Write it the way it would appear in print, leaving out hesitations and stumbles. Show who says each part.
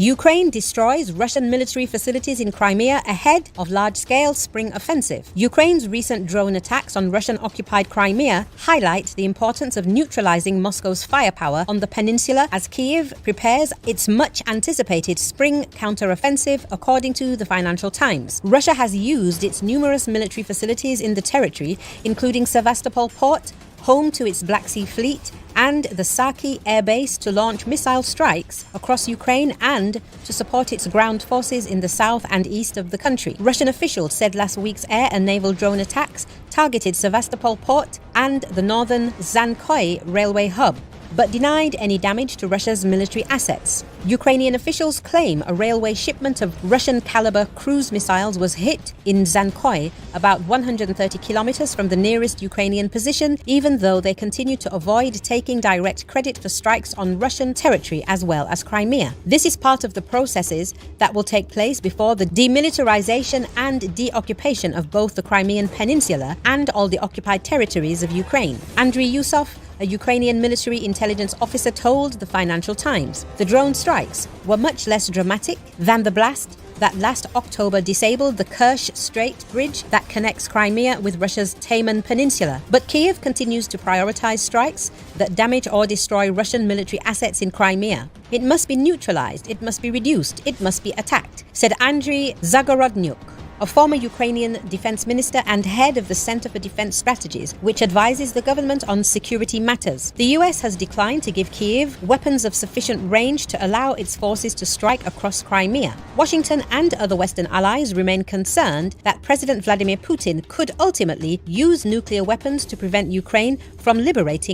Speaker 1: Ukraine destroys Russian military facilities in Crimea ahead of large-scale spring offensive. Ukraine's recent drone attacks on Russian-occupied Crimea highlight the importance of neutralizing Moscow's firepower on the peninsula as Kyiv prepares its much-anticipated spring counter-offensive, according to the Financial Times. Russia has used its numerous military facilities in the territory, including Sevastopol port, home to its Black Sea Fleet, and the Saki air base to launch missile strikes across Ukraine and to support its ground forces in the south and east of the country. Russian officials said last week's air and naval drone attacks targeted Sevastopol port and the northern Zankoy railway hub, but denied any damage to Russia's military assets. Ukrainian officials claim a railway shipment of Russian-caliber cruise missiles was hit in Zankoy, about 130 kilometers from the nearest Ukrainian position, even though they continue to avoid taking direct credit for strikes on Russian territory as well as Crimea. This is part of the processes that will take place before the demilitarization and deoccupation of both the Crimean Peninsula and all the occupied territories of Ukraine. Andriy Yusov, a Ukrainian military intelligence officer, told the Financial Times the drone strikes were much less dramatic than the blast that last October disabled the Kerch Strait bridge that connects Crimea with Russia's Taman Peninsula. But Kyiv continues to prioritize strikes that damage or destroy Russian military assets in Crimea. It must be neutralized, it must be reduced, it must be attacked, said Andriy Zagorodnyuk, a former Ukrainian defense minister and head of the Center for Defense Strategies, which advises the government on security matters. The US has declined to give Kyiv weapons of sufficient range to allow its forces to strike across Crimea. Washington and other Western allies remain concerned that President Vladimir Putin could ultimately use nuclear weapons to prevent Ukraine from liberating